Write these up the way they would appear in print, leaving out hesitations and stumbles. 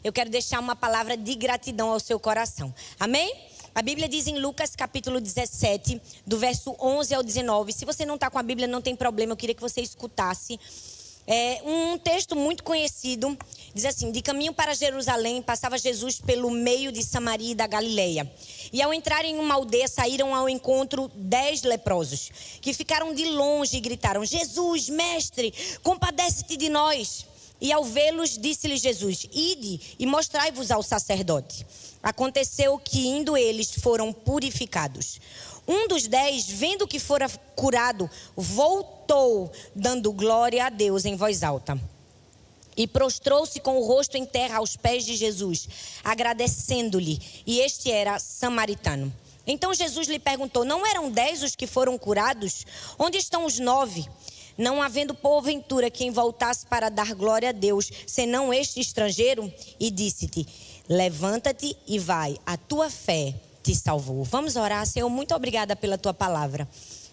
eu quero deixar uma palavra de gratidão ao seu coração. Amém? A Bíblia diz em Lucas capítulo 17, do verso 11 ao 19. Se você não está com a Bíblia, não tem problema, eu queria que você escutasse. É um texto muito conhecido, diz assim: de caminho para Jerusalém, passava Jesus pelo meio de Samaria e da Galileia. E ao entrar em uma aldeia, saíram ao encontro 10 leprosos, que ficaram de longe e gritaram: Jesus, mestre, compadece-te de nós. E ao vê-los, disse-lhes Jesus: ide e mostrai-vos ao sacerdote. Aconteceu que, indo eles, foram purificados. Um dos 10, vendo que fora curado, voltou, dando glória a Deus em voz alta. E prostrou-se com o rosto em terra aos pés de Jesus, agradecendo-lhe. E este era samaritano. Então Jesus lhe perguntou: não eram 10 os que foram curados? Onde estão os 9? Não havendo porventura quem voltasse para dar glória a Deus, senão este estrangeiro? E disse-te: levanta-te e vai, a tua fé te salvou. Vamos orar. Senhor, muito obrigada pela tua palavra.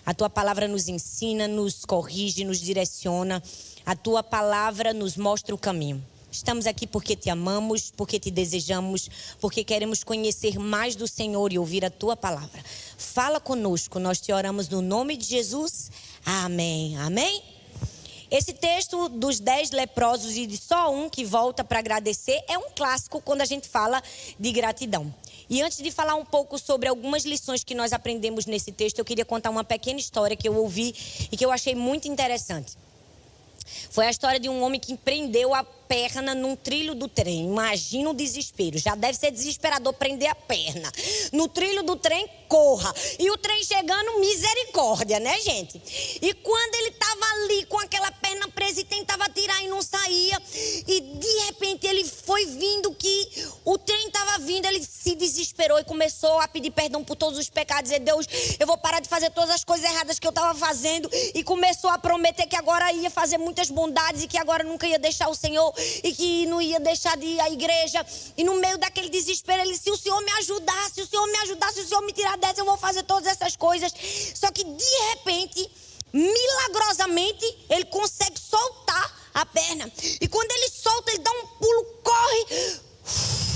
A tua palavra nos ensina, nos corrige, nos direciona. A tua palavra nos mostra o caminho. Estamos aqui porque te amamos, porque te desejamos, porque queremos conhecer mais do Senhor e ouvir a tua palavra. Fala conosco, nós te oramos no nome de Jesus. Amém. Amém? Esse texto dos 10 leprosos e de só um que volta para agradecer é um clássico quando a gente fala de gratidão. E antes de falar um pouco sobre algumas lições que nós aprendemos nesse texto, eu queria contar uma pequena história que eu ouvi e que eu achei muito interessante. Foi a história de um homem que prendeu a perna num trilho do trem. Imagina o desespero. Já deve ser desesperador prender a perna. No trilho do trem, corra. E o trem chegando, misericórdia, né, gente? E quando ele estava ali com aquela perna presa e tentava tirar e não saía, e de repente ele foi vindo que o trem estava vindo, ele se desesperou e começou a pedir perdão por todos os pecados. Dizer: Deus, eu vou parar de fazer todas as coisas erradas que eu estava fazendo. E começou a prometer que agora ia fazer muitas bondades e que agora nunca ia deixar o Senhor e que não ia deixar de ir à igreja. E no meio daquele desespero, ele disse: se o Senhor me ajudar, se o Senhor me ajudar, se o Senhor me tirar dessa, eu vou fazer todas essas coisas. Só que de repente, milagrosamente, ele consegue soltar a perna. E quando ele solta, ele dá um pulo, corre,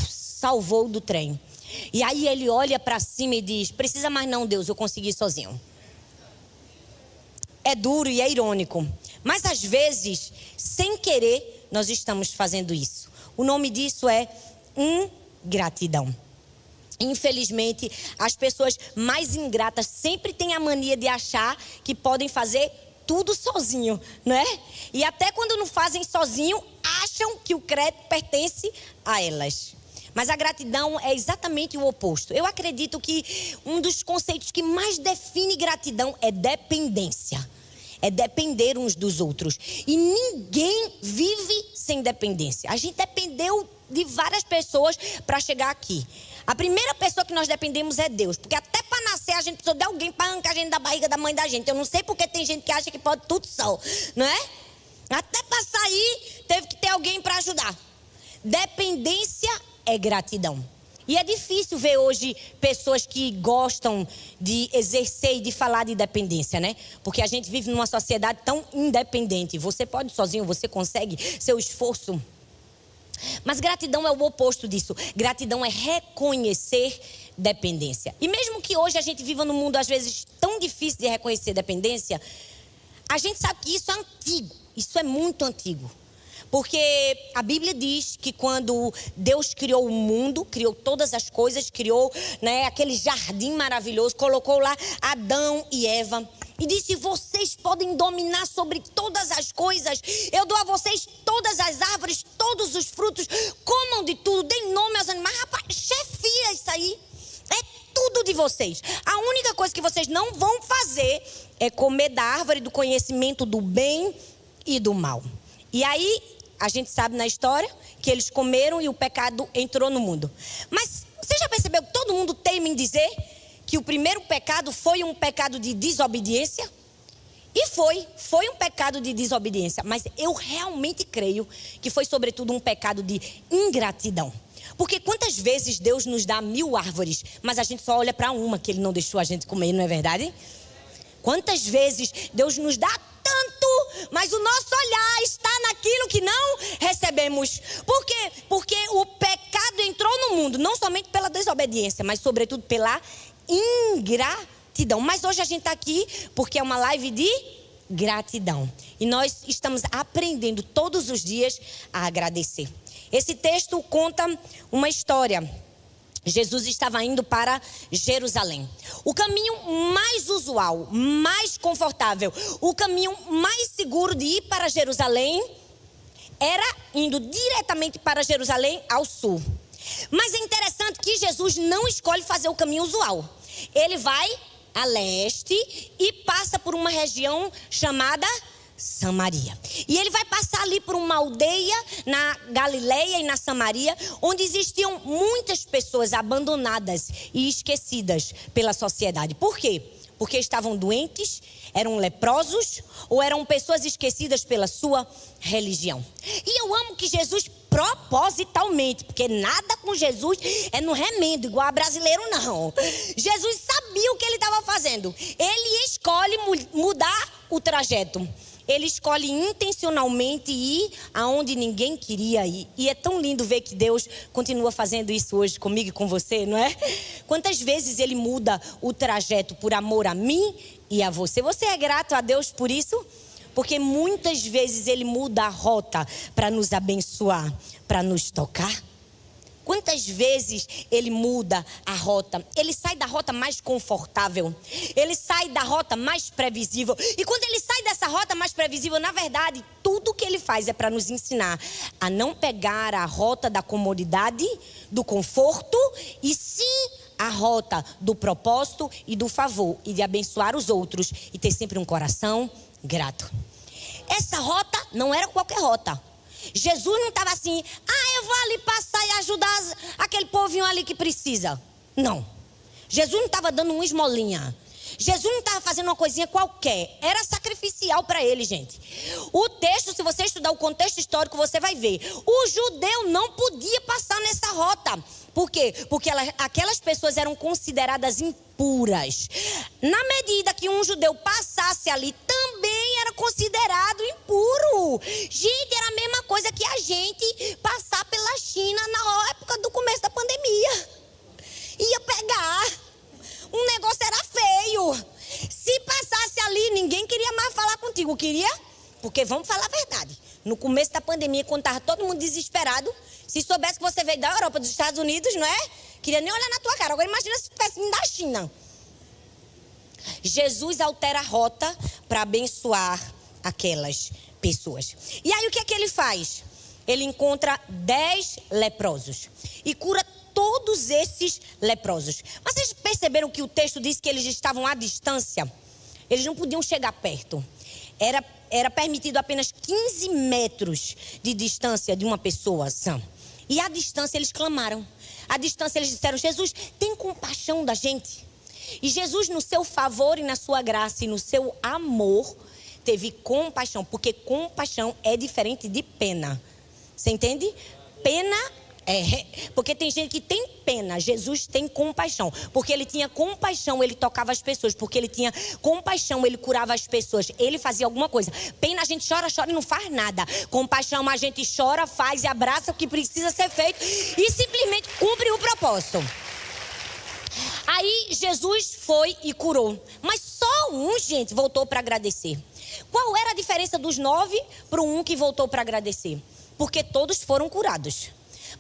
salvou do trem. E aí ele olha para cima e diz: precisa mais não, Deus, eu consegui sozinho. É duro e é irônico, mas às vezes, sem querer, nós estamos fazendo isso. O nome disso é ingratidão. Infelizmente, as pessoas mais ingratas sempre têm a mania de achar que podem fazer tudo sozinho, né? E até quando não fazem sozinho, acham que o crédito pertence a elas. Mas a gratidão é exatamente o oposto. Eu acredito que um dos conceitos que mais define gratidão é dependência. É depender uns dos outros. E ninguém vive sem dependência. A gente dependeu de várias pessoas para chegar aqui. A primeira pessoa que nós dependemos é Deus. Porque até para nascer a gente precisou de alguém para arrancar a gente da barriga da mãe da gente. Eu não sei porque tem gente que acha que pode tudo só, não é? Até para sair teve que ter alguém para ajudar. Dependência é gratidão. E é difícil ver hoje pessoas que gostam de exercer e de falar de dependência, né? Porque a gente vive numa sociedade tão independente. Você pode sozinho, você consegue, seu esforço. Mas gratidão é o oposto disso. Gratidão é reconhecer dependência. E mesmo que hoje a gente viva num mundo às vezes tão difícil de reconhecer dependência, a gente sabe que isso é antigo. Isso é muito antigo. Porque a Bíblia diz que quando Deus criou o mundo, criou todas as coisas, criou, né, aquele jardim maravilhoso, colocou lá Adão e Eva e disse: vocês podem dominar sobre todas as coisas, eu dou a vocês todas as árvores, todos os frutos, comam de tudo, deem nome aos animais. Rapaz, chefia isso aí, é tudo de vocês. A única coisa que vocês não vão fazer é comer da árvore do conhecimento do bem e do mal. E aí, a gente sabe na história que eles comeram e o pecado entrou no mundo. Mas você já percebeu que todo mundo teima em dizer que o primeiro pecado foi um pecado de desobediência? E foi um pecado de desobediência. Mas eu realmente creio que foi sobretudo um pecado de ingratidão. Porque quantas vezes Deus nos dá 1000 árvores, mas a gente só olha para uma que Ele não deixou a gente comer, não é verdade? Quantas vezes Deus nos dá tanto, mas o nosso olhar está naquilo que não recebemos. Por quê? Porque o pecado mundo, não somente pela desobediência, mas sobretudo pela ingratidão. Mas hoje a gente está aqui porque é uma live de gratidão. E nós estamos aprendendo todos os dias a agradecer. Esse texto conta uma história. Jesus estava indo para Jerusalém. O caminho mais usual, mais confortável, o caminho mais seguro de ir para Jerusalém era indo diretamente para Jerusalém ao sul. Mas é interessante que Jesus não escolhe fazer o caminho usual. Ele vai a leste e passa por uma região chamada Samaria. E ele vai passar ali por uma aldeia na Galileia e na Samaria, onde existiam muitas pessoas abandonadas e esquecidas pela sociedade. Por quê? Porque estavam doentes, eram leprosos ou eram pessoas esquecidas pela sua religião. E eu amo que Jesus propositalmente, porque nada com Jesus é no remendo, igual a brasileiro não. Jesus sabia o que ele estava fazendo. Ele escolhe mudar o trajeto. Ele escolhe intencionalmente ir aonde ninguém queria ir. E é tão lindo ver que Deus continua fazendo isso hoje comigo e com você, não é? Quantas vezes Ele muda o trajeto por amor a mim e a você. Você é grato a Deus por isso? Porque muitas vezes Ele muda a rota para nos abençoar, para nos tocar. Quantas vezes Ele muda a rota? Ele sai da rota mais confortável. Ele sai da rota mais previsível. E quando Ele sai dessa rota mais previsível, na verdade, tudo que Ele faz é para nos ensinar a não pegar a rota da comodidade, do conforto, e sim a rota do propósito e do favor. E de abençoar os outros e ter sempre um coração grato. Essa rota não era qualquer rota. Jesus não estava assim, eu vou ali passar e ajudar aquele povinho ali que precisa. Não. Jesus não estava dando uma esmolinha. Jesus não estava fazendo uma coisinha qualquer. Era sacrificial para ele, gente. O texto, se você estudar o contexto histórico, você vai ver. O judeu não podia passar nessa rota. Por quê? Porque aquelas pessoas eram consideradas impuras. Na medida que um judeu passasse ali, também era considerado impuro. Gente, era a mesma coisa que a gente passar pela China na época do começo da pandemia. Ia pegar. Um negócio era feio. Se passasse ali, ninguém queria mais falar contigo. Queria? Porque vamos falar a verdade. No começo da pandemia, quando estava todo mundo desesperado, se soubesse que você veio da Europa, dos Estados Unidos, não é? Queria nem olhar na tua cara. Agora imagina se tivesse vindo da China. Jesus altera a rota para abençoar aquelas pessoas. E aí o que é que ele faz? Ele encontra 10 leprosos e cura todos esses leprosos. Mas vocês perceberam que o texto diz que eles estavam à distância? Eles não podiam chegar perto. Era permitido apenas 15 metros de distância de uma pessoa sã. E à distância eles clamaram. À distância eles disseram, Jesus, tem compaixão da gente. E Jesus, no seu favor e na sua graça e no seu amor, teve compaixão. Porque compaixão é diferente de pena. Você entende? Pena porque tem gente que tem pena. Jesus tem compaixão. Porque ele tinha compaixão, ele tocava as pessoas. Porque ele tinha compaixão, ele curava as pessoas. Ele fazia alguma coisa. Pena a gente chora e não faz nada. Compaixão a gente chora, faz e abraça o que precisa ser feito. E simplesmente cumpre o propósito. Aí Jesus foi e curou. Mas só um, gente, voltou para agradecer. Qual era a diferença dos 9 para o 1 que voltou para agradecer? Porque todos foram curados.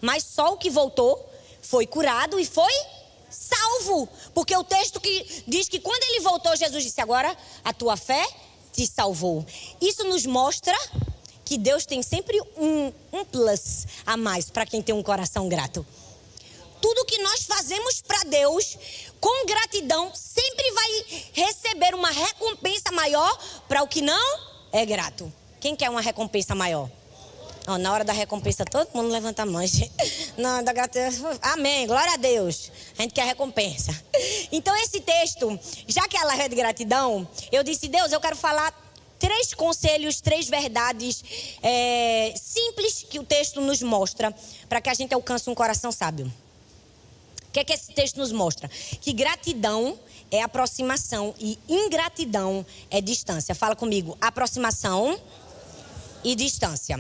Mas só o que voltou foi curado e foi salvo. Porque o texto que diz que quando ele voltou, Jesus disse, agora a tua fé te salvou. Isso nos mostra que Deus tem sempre um plus a mais para quem tem um coração grato. Tudo que nós fazemos para Deus, com gratidão, sempre vai receber uma recompensa maior para o que não é grato. Quem quer uma recompensa maior? Na hora da recompensa, todo mundo levanta a mão. Não, da gratidão. Amém, glória a Deus. A gente quer recompensa. Então esse texto, já que ela é de gratidão, eu disse, Deus, eu quero falar 3 conselhos, 3 verdades simples que o texto nos mostra para que a gente alcance um coração sábio. O que é que esse texto nos mostra? Que gratidão é aproximação e ingratidão é distância. Fala comigo, aproximação e distância.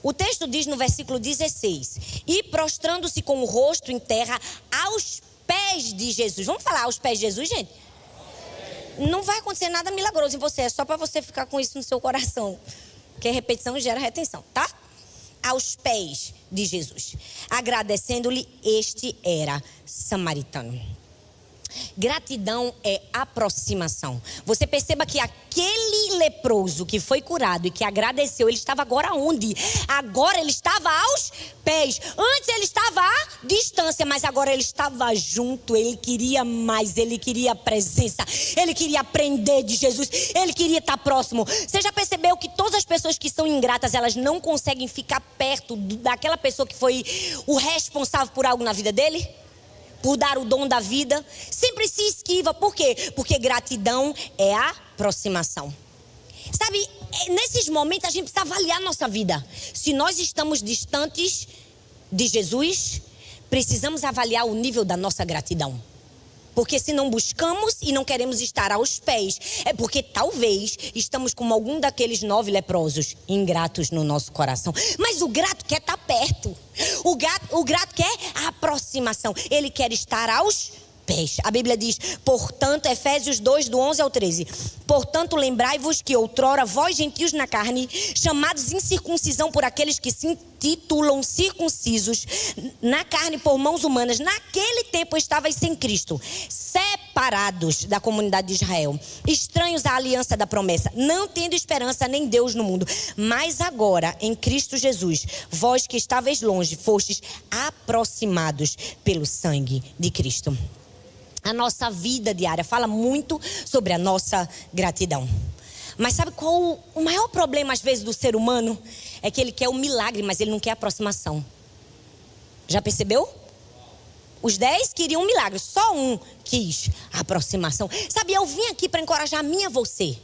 O texto diz no versículo 16: e prostrando-se com o rosto em terra aos pés de Jesus. Vamos falar aos pés de Jesus, gente? Não vai acontecer nada milagroso em você, é só para você ficar com isso no seu coração. Porque repetição gera retenção, tá? Aos pés de Jesus. Agradecendo-lhe, este era samaritano. Gratidão é aproximação. Você perceba que aquele leproso que foi curado e que agradeceu, ele estava agora onde? Agora ele estava aos pés. Antes ele estava à distância, mas agora ele estava junto. Ele queria mais, ele queria presença, ele queria aprender de Jesus, ele queria estar próximo. Você já percebeu que todas as pessoas que são ingratas, elas não conseguem ficar perto daquela pessoa que foi o responsável por algo na vida dele? Por dar o dom da vida, sempre se esquiva. Por quê? Porque gratidão é aproximação. Sabe, nesses momentos a gente precisa avaliar a nossa vida. Se nós estamos distantes de Jesus, precisamos avaliar o nível da nossa gratidão. Porque se não buscamos e não queremos estar aos pés, é porque talvez estamos como algum daqueles 9 leprosos, ingratos no nosso coração. Mas o grato quer estar perto. O grato quer a aproximação. Ele quer estar aos pés. A Bíblia diz, portanto, Efésios 2, do 11 ao 13. Portanto, lembrai-vos que outrora vós, gentios na carne, chamados incircuncisão por aqueles que se intitulam circuncisos na carne por mãos humanas, naquele tempo estavais sem Cristo, separados da comunidade de Israel, estranhos à aliança da promessa, não tendo esperança nem Deus no mundo. Mas agora, em Cristo Jesus, vós que estáveis longe, fostes aproximados pelo sangue de Cristo. A nossa vida diária fala muito sobre a nossa gratidão. Mas sabe qual o maior problema às vezes do ser humano? É que ele quer o milagre, mas ele não quer a aproximação. Já percebeu? Os 10 queriam um milagre, só um quis a aproximação. Sabe, eu vim aqui para encorajar a mim e a você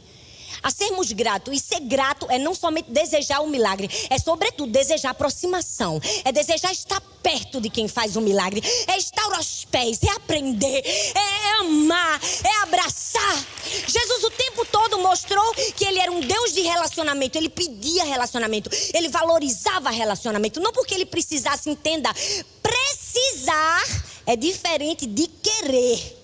a sermos gratos. E ser grato é não somente desejar o milagre, é sobretudo desejar aproximação. É desejar estar perto de quem faz o milagre. É estar aos pés, é aprender, é amar, é abraçar. Jesus o tempo todo mostrou que ele era um Deus de relacionamento. Ele pedia relacionamento, ele valorizava relacionamento. Não porque ele precisasse, entenda, precisar é diferente de querer.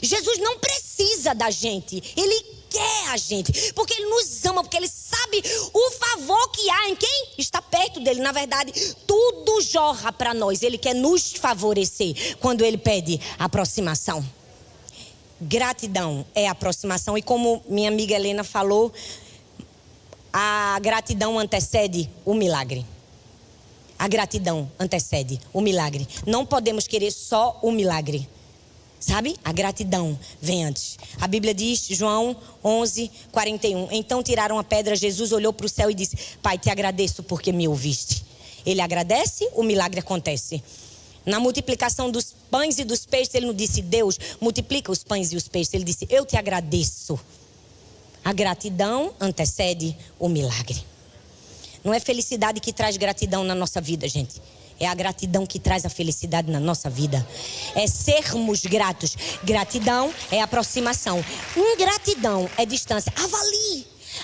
Jesus não precisa da gente, ele quer a gente, porque ele nos ama, porque ele sabe o favor que há em quem está perto dele. Na verdade, tudo jorra para nós. Ele quer nos favorecer quando ele pede aproximação. Gratidão é aproximação. E como minha amiga Helena falou, a gratidão antecede o milagre. A gratidão antecede o milagre. Não podemos querer só o milagre. Sabe? A gratidão vem antes. A Bíblia diz, João 11, 41. Então tiraram a pedra, Jesus olhou para o céu e disse, Pai, te agradeço porque me ouviste. Ele agradece, o milagre acontece. Na multiplicação dos pães e dos peixes, ele não disse, Deus, multiplica os pães e os peixes. Ele disse, eu te agradeço. A gratidão antecede o milagre. Não é felicidade que traz gratidão na nossa vida, gente. É a gratidão que traz a felicidade na nossa vida. É sermos gratos. Gratidão é aproximação. Ingratidão é distância.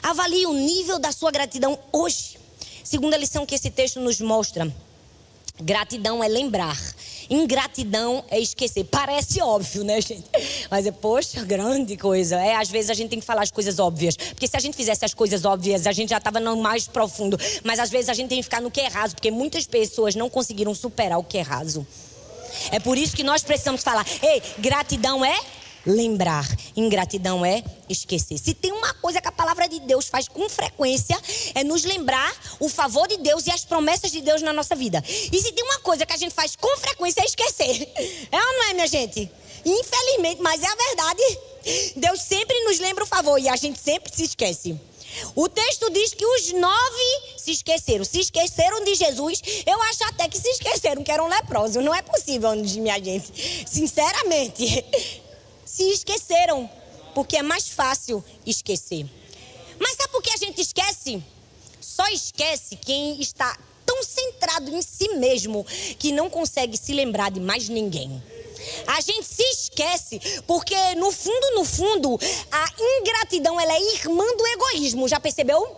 Avalie o nível da sua gratidão hoje. Segunda lição que esse texto nos mostra. Gratidão é lembrar. Ingratidão é esquecer. Parece óbvio, né, gente? Mas poxa, grande coisa. Às vezes a gente tem que falar as coisas óbvias. Porque se a gente fizesse as coisas óbvias, a gente já estava no mais profundo. Mas às vezes a gente tem que ficar no que é raso. Porque muitas pessoas não conseguiram superar o que é raso. É por isso que nós precisamos falar. Ei, gratidão é lembrar. Ingratidão é esquecer. Se tem uma coisa que a palavra de Deus faz com frequência, é nos lembrar o favor de Deus e as promessas de Deus na nossa vida. E se tem uma coisa que a gente faz com frequência, é esquecer. É ou não é, minha gente? Infelizmente, mas é a verdade. Deus sempre nos lembra o favor e a gente sempre se esquece. O texto diz que os 9 se esqueceram. Se esqueceram de Jesus. Eu acho até que se esqueceram que eram leprosos. Não é possível, minha gente. Sinceramente. Se esqueceram, porque é mais fácil esquecer. Mas sabe por que a gente esquece? Só esquece quem está tão centrado em si mesmo que não consegue se lembrar de mais ninguém. A gente se esquece porque no fundo, a ingratidão ela é irmã do egoísmo. Já percebeu?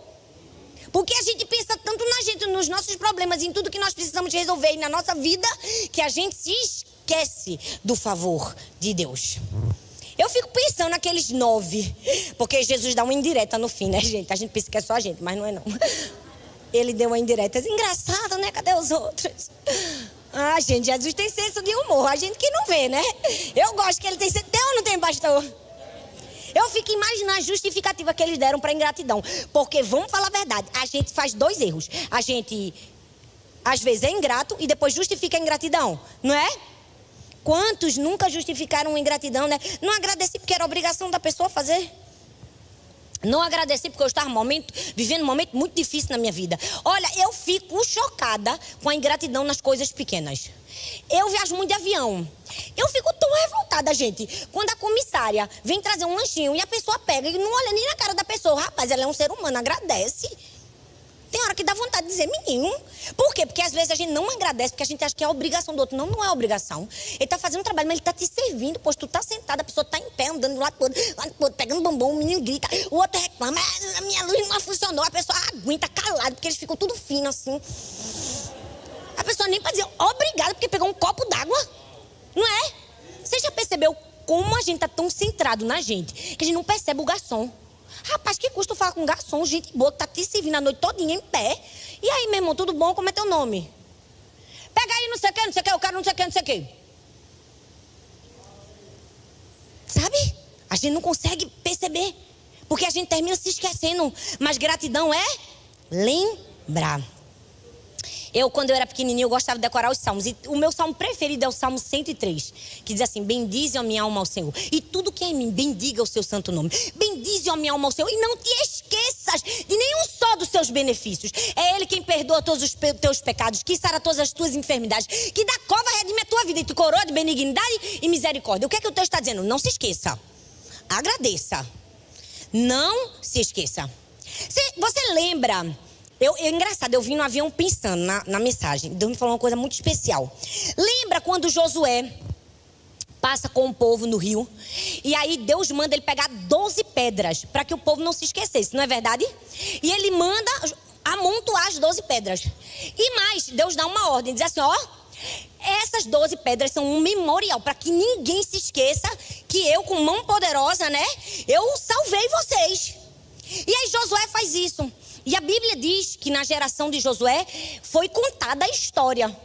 Porque a gente pensa tanto na gente, nos nossos problemas, em tudo que nós precisamos resolver na nossa vida, que a gente se esquece do favor de Deus. Eu fico pensando naqueles 9, porque Jesus dá uma indireta no fim, né, gente? A gente pensa que é só a gente, mas não é não. Ele deu uma indireta. Engraçado, né? Cadê os outros? Ah, gente, Jesus tem senso de humor. A gente que não vê, né? Eu gosto que ele tem senso. Tem ou não tem, pastor? Eu fico imaginando a justificativa que eles deram para ingratidão. Porque, vamos falar a verdade, a gente faz 2 erros. A gente, às vezes, é ingrato e depois justifica a ingratidão. Não é? Quantos nunca justificaram a ingratidão, né? Não agradeci porque era obrigação da pessoa fazer. Não agradeci porque eu estava vivendo um momento muito difícil na minha vida. Olha, eu fico chocada com a ingratidão nas coisas pequenas. Eu viajo muito de avião. Eu fico tão revoltada, gente, quando a comissária vem trazer um lanchinho e a pessoa pega e não olha nem na cara da pessoa. Rapaz, ela é um ser humano, agradece. Tem hora que dá vontade de dizer, menino. Por quê? Porque às vezes a gente não agradece, porque a gente acha que é a obrigação do outro. Não, não é obrigação. Ele tá fazendo um trabalho, mas ele tá te servindo. Pois tu tá sentado, a pessoa tá em pé, andando do lado todo, pegando bombom, o menino grita, o outro reclama, a minha luz não funcionou. A pessoa aguenta calado, porque eles ficam tudo fino assim. A pessoa nem pode dizer obrigado, porque pegou um copo d'água. Não é? Você já percebeu como a gente tá tão centrado na gente, que a gente não percebe o garçom? Rapaz, que custa falar com um garçom, gente boa, que tá te servindo a noite todinha em pé. E aí, meu irmão, tudo bom? Como é teu nome? Pega aí, não sei o que, eu quero não sei o que, não sei o que. Sabe? A gente não consegue perceber. Porque a gente termina se esquecendo. Mas gratidão é lembrar. Quando eu era pequenininho, eu gostava de decorar os salmos. E o meu salmo preferido é o Salmo 103. Que diz assim, bendize a minha alma ao Senhor. E tudo que é em mim, bendiga o seu santo nome. Bendize a minha alma ao Senhor. E não te esqueças de nenhum só dos seus benefícios. É Ele quem perdoa todos os teus pecados. Que sara todas as tuas enfermidades. Que da cova redime a tua vida. E te coroa de benignidade e misericórdia. O que é que o texto está dizendo? Não se esqueça. Agradeça. Não se esqueça. Você lembra... Engraçado, eu vim no avião pensando na mensagem. Deus me falou uma coisa muito especial. Lembra quando Josué passa com o povo no rio? E aí Deus manda ele pegar 12 pedras para que o povo não se esquecesse, não é verdade? E ele manda amontoar as 12 pedras. E mais, Deus dá uma ordem, diz assim, ó, essas 12 pedras são um memorial para que ninguém se esqueça que eu, com mão poderosa, né, eu salvei vocês. E aí Josué faz isso. E a Bíblia diz que na geração de Josué foi contada a história.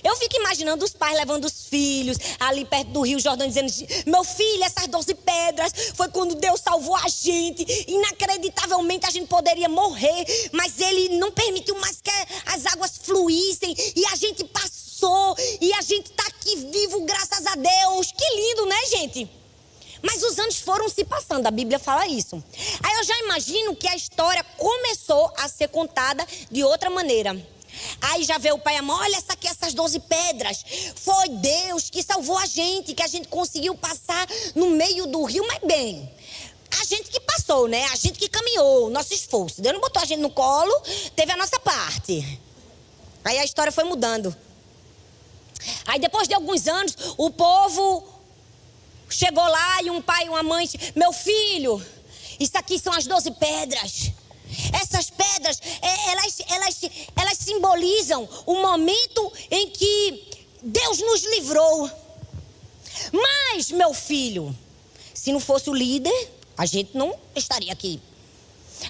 Eu fico imaginando os pais levando os filhos ali perto do Rio Jordão, dizendo, meu filho, essas 12 pedras foi quando Deus salvou a gente. Inacreditavelmente a gente poderia morrer, mas Ele não permitiu mais que as águas fluíssem. E a gente passou, e a gente está aqui vivo, graças a Deus. Que lindo, né, gente? Mas os anos foram se passando, a Bíblia fala isso. Aí eu já imagino que a história começou a ser contada de outra maneira. Aí já vê o pai e a mãe, olha essas 12 pedras. Foi Deus que salvou a gente, que a gente conseguiu passar no meio do rio. Mas bem, a gente que passou, né? A gente que caminhou, nosso esforço. Deus não botou a gente no colo, teve a nossa parte. Aí a história foi mudando. Aí depois de alguns anos, o povo... chegou lá e um pai e uma mãe disse, meu filho, isso aqui são as 12 pedras. Essas pedras, elas simbolizam o momento em que Deus nos livrou. Mas, meu filho, se não fosse o líder, a gente não estaria aqui.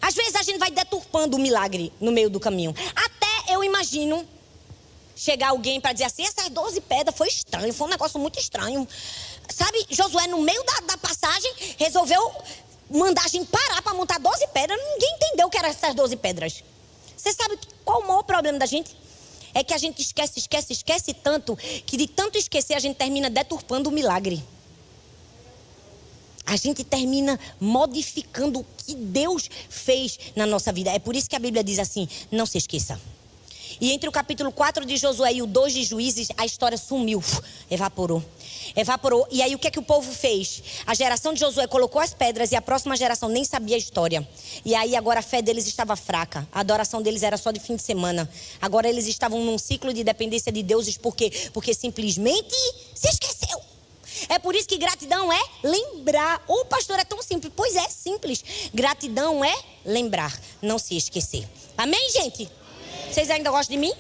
Às vezes a gente vai deturpando o milagre no meio do caminho. Até eu imagino chegar alguém para dizer assim, essas 12 pedras foi estranho, foi um negócio muito estranho. Sabe, Josué no meio da passagem resolveu mandar a gente parar para montar 12 pedras. Ninguém entendeu o que eram essas 12 pedras. Você sabe qual o maior problema da gente? É que a gente esquece tanto, que de tanto esquecer a gente termina deturpando o milagre. A gente termina modificando o que Deus fez na nossa vida. É por isso que a Bíblia diz assim, não se esqueça. E entre o capítulo 4 de Josué e o 2 de Juízes, a história sumiu, evaporou. E aí o que é que o povo fez? A geração de Josué colocou as pedras e a próxima geração nem sabia a história. E aí agora a fé deles estava fraca. A adoração deles era só de fim de semana. Agora eles estavam num ciclo de dependência de deuses. Por quê? Porque simplesmente se esqueceu. É por isso que gratidão é lembrar. O pastor é tão simples. Pois é, simples. Gratidão é lembrar, não se esquecer. Amém, gente? Vocês ainda gostam de mim?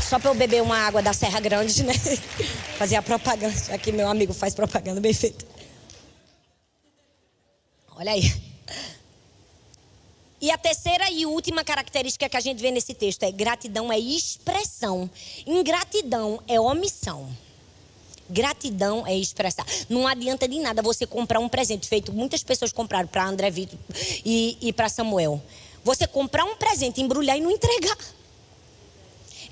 Só para eu beber uma água da Serra Grande, né? Fazer a propaganda. Aqui meu amigo faz propaganda bem feita. Olha aí. E a terceira e última característica que a gente vê nesse texto é: gratidão é expressão. Ingratidão é omissão. Gratidão é expressar. Não adianta de nada você comprar um presente feito. Muitas pessoas compraram para André Vitor e para Samuel. Você comprar um presente, embrulhar e não entregar.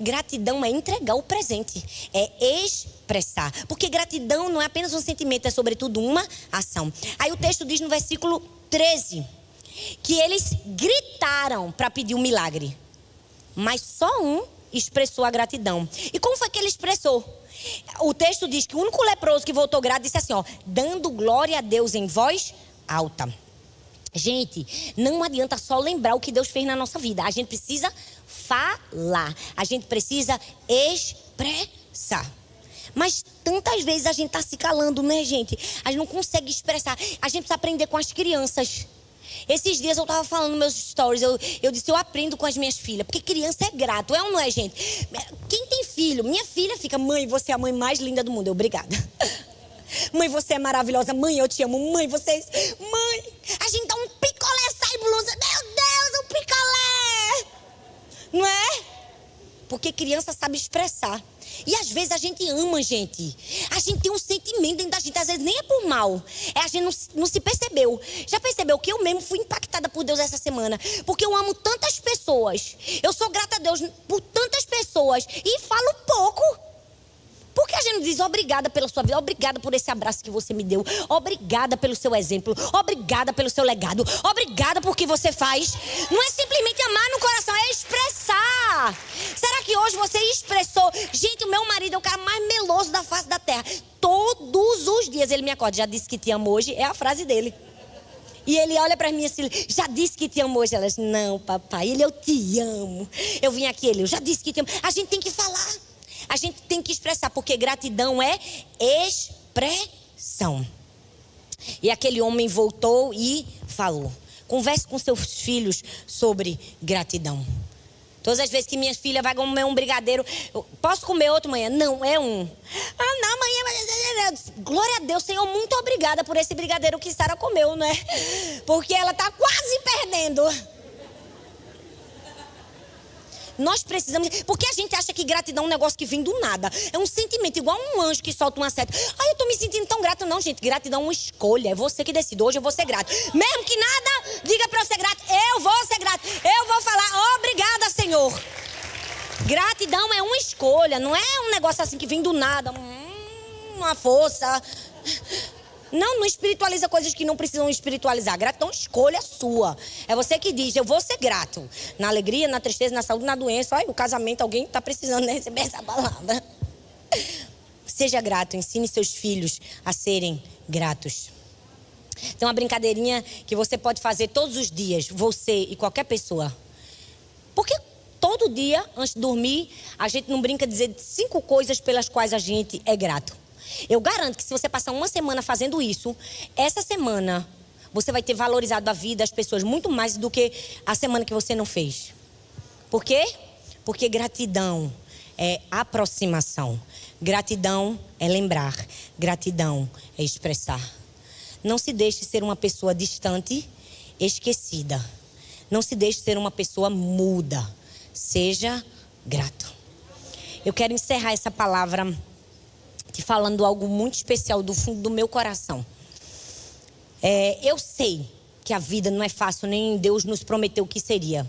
Gratidão é entregar o presente, é expressar. Porque gratidão não é apenas um sentimento, é sobretudo uma ação. Aí o texto diz no versículo 13 que eles gritaram para pedir um milagre, mas só um expressou a gratidão. E como foi que ele expressou? O texto diz que o único leproso que voltou grato disse assim, ó: dando glória a Deus em voz alta. Gente, não adianta só lembrar o que Deus fez na nossa vida. A gente precisa falar. A gente precisa expressar. Mas tantas vezes a gente está se calando, né, gente? A gente não consegue expressar. A gente precisa aprender com as crianças. Esses dias eu estava falando nos meus stories, eu disse, eu aprendo com as minhas filhas, porque criança é grato, é ou não é, gente? Quem tem filho? Minha filha fica: mãe, você é a mãe mais linda do mundo. Eu: obrigada. Mãe, você é maravilhosa. Mãe, eu te amo. Mãe, vocês... Mãe, a gente dá um picolé, sai blusa. Meu Deus, um picolé! Não é? Porque criança sabe expressar. E às vezes a gente ama, gente. A gente tem um sentimento dentro da gente. Às vezes nem é por mal. A gente não se percebeu. Já percebeu que eu mesmo fui impactada por Deus essa semana? Porque eu amo tantas pessoas. Eu sou grata a Deus por tantas pessoas. E falo pouco. Por que a gente não diz obrigada pela sua vida? Obrigada por esse abraço que você me deu. Obrigada pelo seu exemplo. Obrigada pelo seu legado. Obrigada por que você faz. Não é simplesmente amar no coração, é expressar. Será que hoje você expressou? Gente, o meu marido é o cara mais meloso da face da terra. Todos os dias ele me acorda: já disse que te amo hoje? É a frase dele. E ele olha para mim assim: já disse que te amo hoje? Ela diz: não, papai. Ele: eu te amo. Eu vim aqui, ele: eu já disse que te amo. A gente tem que falar. A gente tem que expressar, porque gratidão é expressão. E aquele homem voltou e falou. Converse com seus filhos sobre gratidão. Todas as vezes que minha filha vai comer um brigadeiro: posso comer outro, manhã? Não, é um. Ah, não, amanhã. Glória a Deus, Senhor, muito obrigada por esse brigadeiro que Sara comeu, né? Porque ela está quase perdendo. Nós precisamos, porque a gente acha que gratidão é um negócio que vem do nada. É um sentimento, igual um anjo que solta uma seta. Ai, eu tô me sentindo tão grato. Não, gente, gratidão é uma escolha. É você que decide. Hoje eu vou ser grato. Mesmo que nada diga pra eu ser grato, eu vou ser grato. Eu vou falar: obrigada, Senhor. Gratidão é uma escolha. Não é um negócio assim que vem do nada. Uma força. Não espiritualiza coisas que não precisam espiritualizar. Gratidão é escolha sua. É você que diz: eu vou ser grato. Na alegria, na tristeza, na saúde, na doença. Ai, o casamento, alguém está precisando receber essa palavra. Seja grato. Ensine seus filhos a serem gratos. Tem uma brincadeirinha que você pode fazer todos os dias, você e qualquer pessoa. Porque todo dia, antes de dormir, a gente não brinca dizer 5 coisas pelas quais a gente é grato. Eu garanto que se você passar uma semana fazendo isso, essa semana você vai ter valorizado a vida, as pessoas, muito mais do que a semana que você não fez. Por quê? Porque gratidão é aproximação. Gratidão é lembrar. Gratidão é expressar. Não se deixe ser uma pessoa distante, esquecida. Não se deixe ser uma pessoa muda. Seja grato. Eu quero encerrar essa palavra te falando algo muito especial do fundo do meu coração. Eu sei que a vida não é fácil, nem Deus nos prometeu que seria.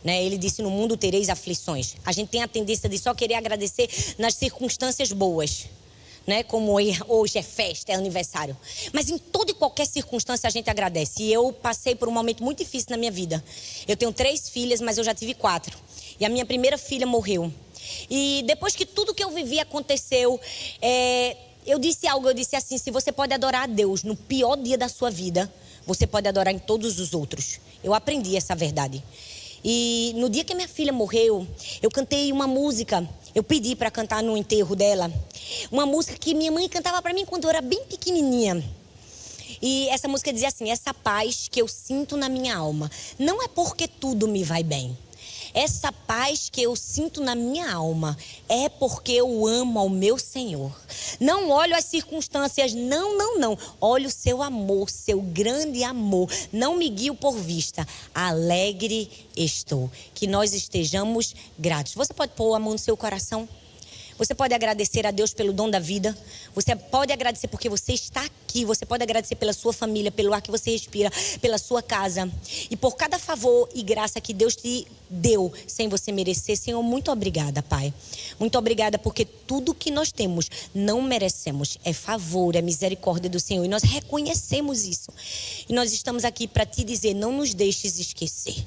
Né? Ele disse: no mundo tereis aflições. A gente tem a tendência de só querer agradecer nas circunstâncias boas. Né? Como hoje é festa, é aniversário. Mas em toda e qualquer circunstância a gente agradece. E eu passei por um momento muito difícil na minha vida. Eu tenho 3 filhas, mas eu já tive 4. E a minha primeira filha morreu. E depois que tudo que eu vivi aconteceu, eu disse assim: se você pode adorar a Deus no pior dia da sua vida, você pode adorar em todos os outros. Eu aprendi essa verdade. E no dia que minha filha morreu, eu cantei uma música. Eu pedi para cantar no enterro dela. Uma música que minha mãe cantava para mim quando eu era bem pequenininha. E essa música dizia assim: essa paz que eu sinto na minha alma não é porque tudo me vai bem. Essa paz que eu sinto na minha alma é porque eu amo ao meu Senhor. Não olho as circunstâncias, não. Olho o seu amor, seu grande amor. Não me guio por vista. Alegre estou. Que nós estejamos gratos. Você pode pôr a mão no seu coração? Você pode agradecer a Deus pelo dom da vida. Você pode agradecer porque você está aqui. Você pode agradecer pela sua família, pelo ar que você respira, pela sua casa. E por cada favor e graça que Deus te deu sem você merecer. Senhor, muito obrigada, Pai. Muito obrigada porque tudo que nós temos não merecemos. É favor, é misericórdia do Senhor. E nós reconhecemos isso. E nós estamos aqui para te dizer: não nos deixes esquecer.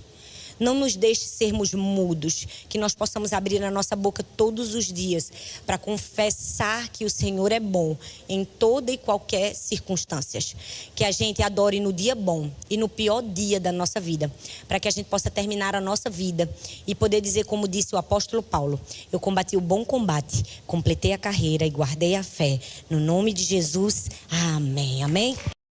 Não nos deixe sermos mudos, que nós possamos abrir a nossa boca todos os dias para confessar que o Senhor é bom em toda e qualquer circunstância. Que a gente adore no dia bom e no pior dia da nossa vida, para que a gente possa terminar a nossa vida e poder dizer, como disse o apóstolo Paulo: eu combati o bom combate, completei a carreira e guardei a fé. No nome de Jesus, amém. Amém.